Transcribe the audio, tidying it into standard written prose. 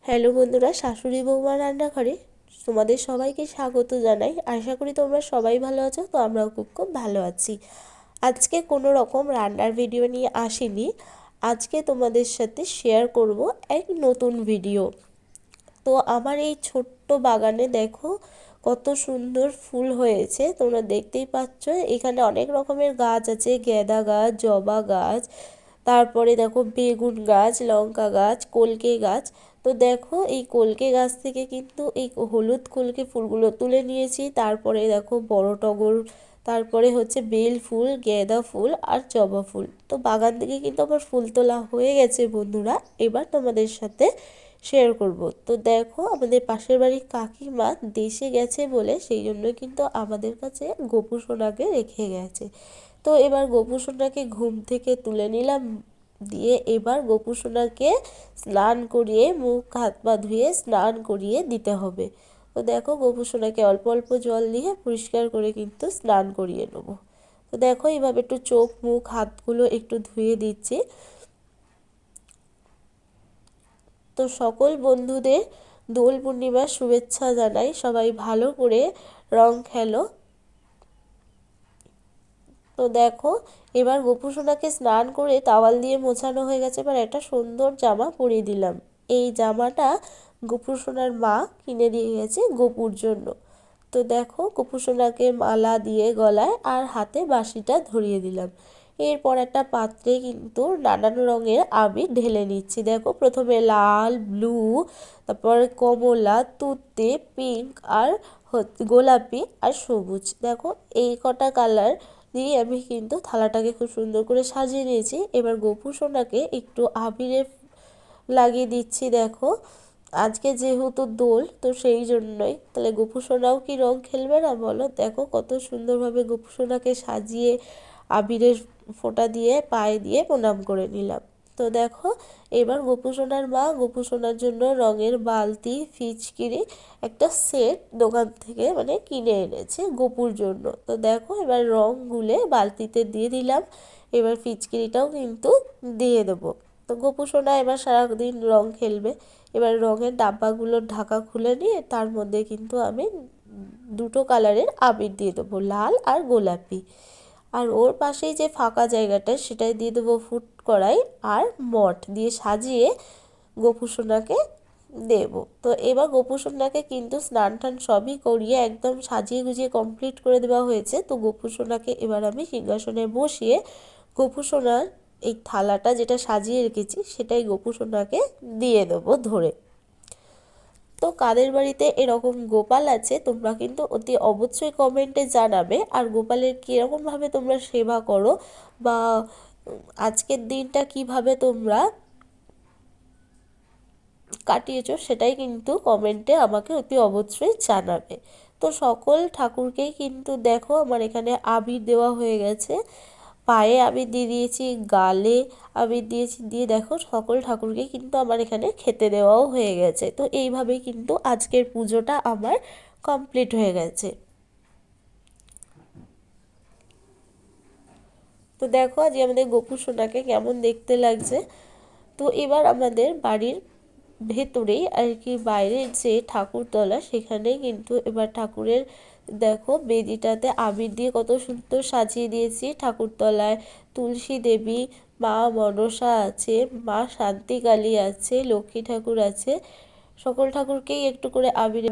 Hello বন্ধুরা, শাশুড়ি বৌমা রান্নাঘরে তোমাদের সবাইকে স্বাগত জানাই। আশা করি তোমরা সবাই ভালো আছো। তো আমরাও খুব খুব ভালো আছি। আজকে কোনো রকম রান্নার ভিডিও নিয়ে আসিনি। আজকে তোমাদের সাথে শেয়ার করব এক নতুন ভিডিও। তো আমার এই ছোট্ট বাগানে দেখো কত সুন্দর ফুল হয়েছে, তোমরা দেখতেই পাচ্ছ। এখানে অনেক রকমের গাছ আছে, গাঁদা গাছ, জবা গাছ, তারপরে দেখো বেগুন গাছ, লঙ্কা গাছ, কলকে গাছ। তো দেখো এই কলকে গাছ থেকে কিন্তু এই হলুদ কলকে ফুলগুলো তুলে নিয়েছি। তারপরে দেখো বড় টগর, তারপরে হচ্ছে বেল ফুল, গাঁদা ফুল আর জবা ফুল। তো বাগান থেকে কিন্তু আমার ফুল তোলা হয়ে গেছে বন্ধুরা। এবার তোমাদের সাথে শেয়ার করব। তো দেখো আমাদের পাশের বাড়ির কাকিমা দেশে গেছে বলে সেই জন্য কিন্তু আমাদের কাছে গোপু সোনাকে রেখে গেছে। তো এবার গোপু সোনাকে ঘুম থেকে তুলে নিলাম, দিয়ে এবার গোপু সোনাকে স্নান করিয়ে, মুখ হাত পা ধুয়ে স্নান করিয়ে দিতে হবে। তো দেখো গোপু সোনাকে অল্প অল্প জল দিয়ে পরিষ্কার করে কিন্তু স্নান করিয়ে নেবো। তো দেখো এইভাবে একটু চোখ মুখ হাতগুলো একটু ধুয়ে দিচ্ছি। তো সকল বন্ধুদের দোল পূর্ণিমার শুভেচ্ছা জানাই। সবাই ভালো করে রং খেলো। তো দেখো এবার গোপু সোনাকে স্নান করে টাওয়াল দিয়ে মোছানো হয়ে গেছে। এবার একটা সুন্দর জামা পরিয়ে দিলাম। এই জামাটা গোপু সোনার মা কিনে দিয়ে গেছে গোপুর জন্য। তো দেখো গোপু সোনাকে মালা দিয়ে গলায় আর হাতে বাঁশিটা ধরিয়ে দিলাম। এরপর একটা পাত্রে কিন্তু নানান রঙের আবির ঢেলে নিচ্ছি। দেখো প্রথমে লাল, ব্লু, তারপর কমলা, তুতে, পিঙ্ক আর গোলাপি আর সবুজ। দেখো এই কটা কালার দিয়ে আমি কিন্তু থালাটাকে খুব সুন্দর করে সাজিয়ে নিয়েছি। এবার গোপু সোনাকে একটু আবিরে লাগিয়ে দিচ্ছি। দেখো আজকে যেহেতু দোল, তো সেই জন্যই। তাহলে গোপু সোনাও কি রং খেলবে না বলো? দেখো কত সুন্দরভাবে গোপু সোনাকে সাজিয়ে আবিরের ফোঁটা দিয়ে পায়ে দিয়ে প্রণাম করে নিলাম। তো দেখো এবার গোপু সোনার মা গোপু সোনার জন্য রঙের বালতি, ফিচকিরি একটা সেট দোকান থেকে মানে কিনে এনেছে গোপুর জন্য। তো দেখো এবার রং গুলে বালতিতে দিয়ে দিলাম। এবার ফিচকিরিটাও কিন্তু দিয়ে দেবো। তো গোপু সোনা এবার সারাদিন রং খেলবে। এবার রঙের ডাব্বাগুলোর ঢাকা খুলে নিয়ে তার মধ্যে কিন্তু আমি দুটো কালারের আবির দিয়ে দেবো, লাল আর গোলাপি। আর ওর পাশেই যে ফাঁকা জায়গাটা সেটাই দিয়ে দেবো ফুড কড়াই আর মঠ দিয়ে সাজিয়ে গোপু সোনাকে দেব। তো এবার গোপু সোনাকে কিন্তু স্নান টান সবই করিয়ে একদম সাজিয়ে গুজিয়ে কমপ্লিট করে দেওয়া হয়েছে। তো গোপু সোনাকে এবার আমি সিংহাসনে বসিয়ে গোপু সোনার এই থালাটা যেটা সাজিয়ে রেখেছি সেটাই গোপু সোনাকে দিয়ে দেবো ধরে। তো কাদের বাড়িতে এরকম গোপাল আছে তোমরা কিন্তু অতি অবশ্যই কমেন্টে জানাবে। আর গোপালের কীরকমভাবে তোমরা সেবা করো বা আজকের দিনটা কিভাবে তোমরা কাটিয়েছো সেটাই কিন্তু কমেন্টে আমাকে অতি অবশ্যই জানাবে। তো সকল ঠাকুরকেই কিন্তু দেখো আমার এখানে আবির দেওয়া হয়ে গেছে। পায়ে আবির দিয়ে দিয়েছি, গালে আবির দিয়েছি, দিয়ে দেখো সকল ঠাকুরকে কিন্তু আমার এখানে খেতে দেওয়াও হয়ে গেছে। তো এইভাবেই কিন্তু আজকের পুজোটা আমার কমপ্লিট হয়ে গেছে। তো দেখো আজ আমাদের গোপু সোনাকে কেমন দেখতে লাগছে। তো এবার আমাদের বাড়ির ভেতরেই আর কি বাইরের যে ঠাকুরতলা সেখানে কিন্তু এবার ঠাকুরের দেখো বেদিটাতে আবির দিয়ে কত সুন্দর সাজিয়ে দিয়েছি। ঠাকুরতলায় তুলসী দেবী, মা মনসা আছে, মা শান্তিকালী আছে, লক্ষ্মী ঠাকুর আছে। সকল ঠাকুরকেই একটু করে আবির